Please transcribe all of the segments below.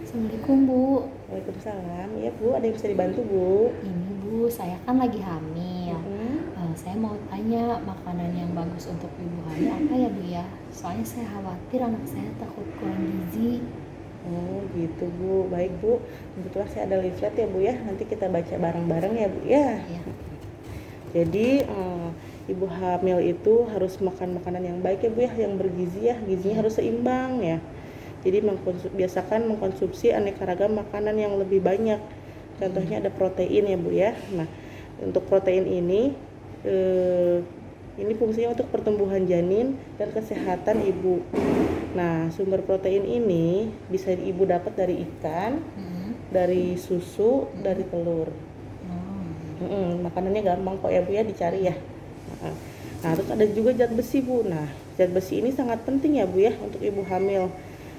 Assalamualaikum Bu. Waalaikumsalam. Ya Bu, ada yang bisa dibantu Bu? Ini Bu, saya kan lagi hamil. Mm-mm. Saya mau tanya makanan yang bagus untuk ibu hamil apa ya Bu ya? Soalnya saya khawatir anak saya takut kurang gizi. Oh gitu Bu, baik Bu. Kebetulan saya ada leaflet ya Bu ya. Nanti kita baca bareng-bareng ya Bu ya. Ya. Jadi ibu hamil itu harus makan makanan yang baik ya Bu ya, yang bergizi ya. Gizinya harus seimbang ya. Jadi biasakan mengkonsumsi aneka ragam makanan yang lebih banyak. Contohnya ada protein ya Bu ya. Nah, untuk protein ini fungsinya untuk pertumbuhan janin dan kesehatan ibu. Nah, sumber protein ini bisa ibu dapat dari ikan, dari susu, dari telur. Makanannya gampang kok ya Bu ya, dicari ya. Nah, terus ada juga zat besi Bu. Nah, zat besi ini sangat penting ya Bu ya untuk ibu hamil.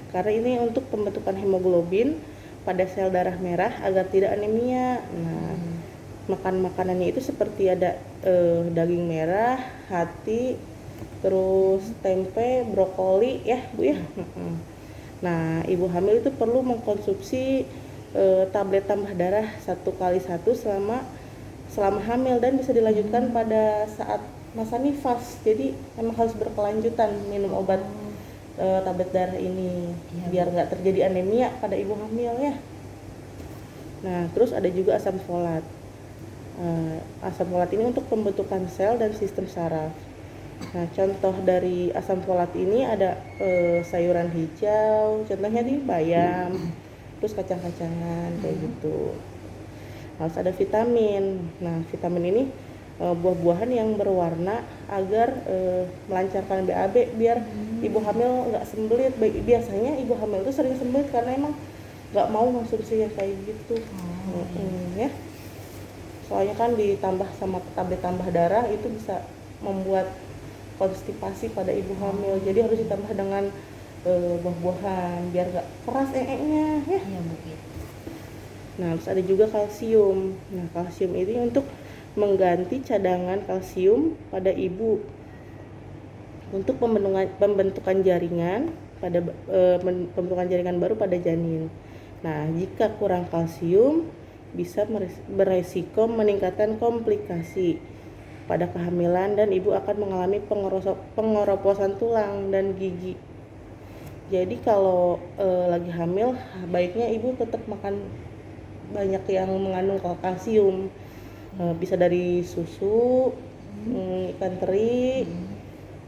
Karena ini untuk pembentukan hemoglobin pada sel darah merah agar tidak anemia. Nah, makan makanannya itu seperti ada daging merah, hati, terus tempe, brokoli ya Bu ya. Nah, ibu hamil itu perlu mengkonsumsi tablet tambah darah 1 kali 1 selama hamil dan bisa dilanjutkan pada saat masa nifas. Jadi memang harus berkelanjutan minum obat tablet darah ini biar nggak terjadi anemia pada ibu hamil ya. Nah, terus ada juga asam folat. Asam folat ini untuk pembentukan sel dan sistem saraf. Nah, contoh dari asam folat ini ada sayuran hijau, contohnya di bayam, terus kacang-kacangan kayak gitu. Harus ada vitamin. Nah, vitamin ini buah-buahan yang berwarna agar melancarkan BAB biar ibu hamil nggak sembelit. Biasanya ibu hamil itu sering sembelit karena emang nggak mau konsumsi yang kayak gitu. Ya. Soalnya kan ditambah sama tablet tambah darah itu bisa membuat konstipasi pada ibu hamil. Jadi harus ditambah dengan buah-buahan biar nggak keras nya ya. Iya Bu. Nah, terus ada juga kalsium. Nah, kalsium ini untuk mengganti cadangan kalsium pada ibu untuk pembentukan jaringan pembentukan jaringan baru pada janin. Nah, jika kurang kalsium bisa beresiko meningkatkan komplikasi pada kehamilan dan ibu akan mengalami pengeroposan tulang dan gigi. Jadi kalau lagi hamil baiknya ibu tetap makan banyak yang mengandung kalsium. Bisa dari susu, ikan teri,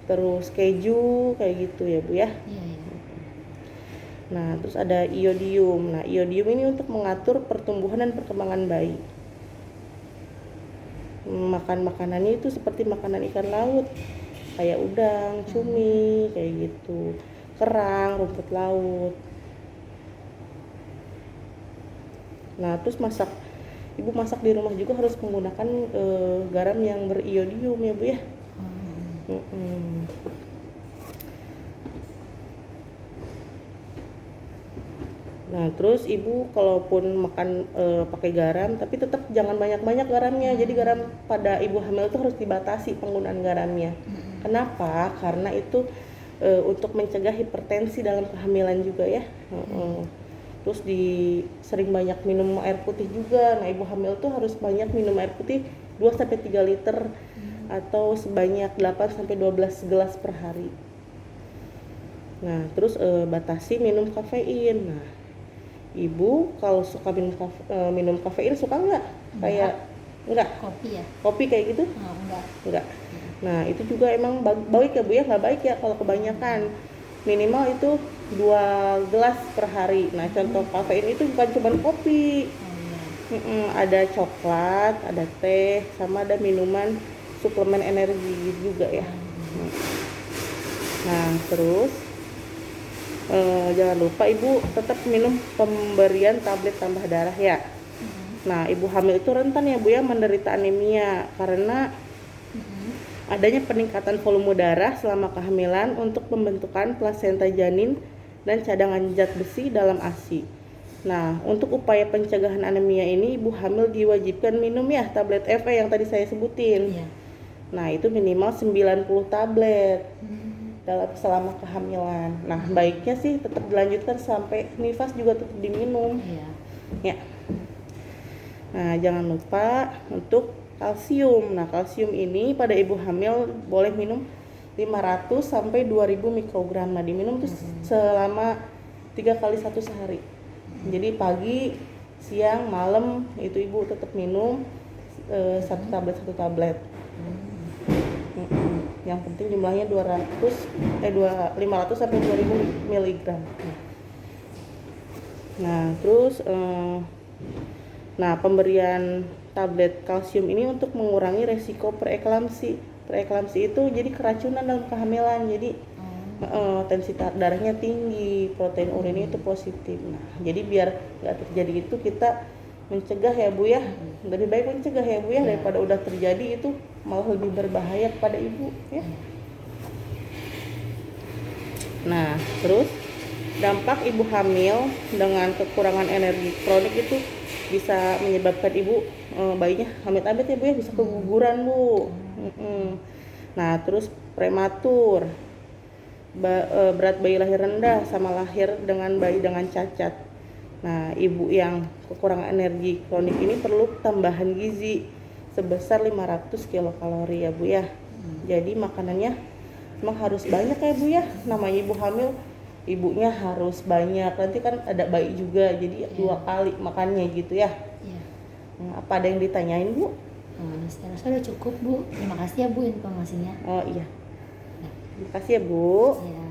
terus keju kayak gitu ya Bu ya. Nah, terus ada iodium. Nah, iodium ini untuk mengatur pertumbuhan dan perkembangan bayi. Makan makanannya itu seperti makanan ikan laut, kayak udang, cumi, kayak gitu, kerang, rumput laut. Nah, terus ibu masak di rumah juga harus menggunakan garam yang beriodium ya Bu ya. Nah, terus ibu kalaupun makan pakai garam, tapi tetap jangan banyak-banyak garamnya. Jadi garam pada ibu hamil itu harus dibatasi penggunaan garamnya. Kenapa? Karena itu untuk mencegah hipertensi dalam kehamilan juga ya. Terus sering banyak minum air putih juga. Nah, ibu hamil tuh harus banyak minum air putih 2-3 liter atau sebanyak 8-12 gelas per hari. Nah, terus batasi minum kafein. Nah, ibu kalau suka minum kafein suka nggak? Kayak enggak? Kopi ya? Kopi kayak gitu? Enggak. Nah, itu juga emang baik ya Bu ya, nggak baik ya kalau kebanyakan. Minimal itu 2 gelas per hari. Nah, contoh kafein itu bukan cuma kopi. Ada coklat, ada teh, sama ada minuman suplemen energi juga ya. Nah, terus jangan lupa ibu tetap minum pemberian tablet tambah darah ya. Nah, ibu hamil itu rentan ya Bu ya menderita anemia karena adanya peningkatan volume darah selama kehamilan untuk pembentukan plasenta janin dan cadangan zat besi dalam ASI. Nah, untuk upaya pencegahan anemia ini ibu hamil diwajibkan minum ya tablet FE yang tadi saya sebutin. Nah, itu minimal 90 tablet. selama kehamilan. Nah, baiknya sih tetap dilanjutkan sampai nifas juga tetap diminum. Iya. Ya. Nah, jangan lupa untuk kalsium. Nah, kalsium ini pada ibu hamil boleh minum 500 sampai 2000 mikrogram. Nah, diminum tuh selama 3 kali sehari. Jadi pagi, siang, malam itu ibu tetap minum satu tablet. Yang penting jumlahnya 500 sampai 2000 miligram. Nah, terus pemberian tablet kalsium ini untuk mengurangi resiko preeklamsi. Preeklamsi itu jadi keracunan dalam kehamilan. Jadi tensi darahnya tinggi, protein urinnya itu positif. Nah, jadi biar nggak terjadi itu kita mencegah ya Bu ya. Lebih baik mencegah ya Bu ya daripada udah terjadi itu malah lebih berbahaya kepada ibu ya. Nah, terus dampak ibu hamil dengan kekurangan energi kronik itu bisa menyebabkan ibu bayinya amit-amit ya Bu ya, bisa keguguran Bu. Nah, terus prematur, berat bayi lahir rendah sama lahir dengan bayi dengan cacat. Nah, ibu yang kekurangan energi kronik ini perlu tambahan gizi sebesar 500 kilokalori ya Bu ya. Jadi makanannya emang harus banyak ya Bu ya. Namanya ibu hamil, ibunya harus banyak. Nanti kan ada bayi juga, jadi 2 kali makannya gitu ya. Apa ada yang ditanyain Bu? Saya rasa udah cukup Bu. Terima kasih ya Bu informasinya. Oh iya. Terima kasih ya Bu. Ya.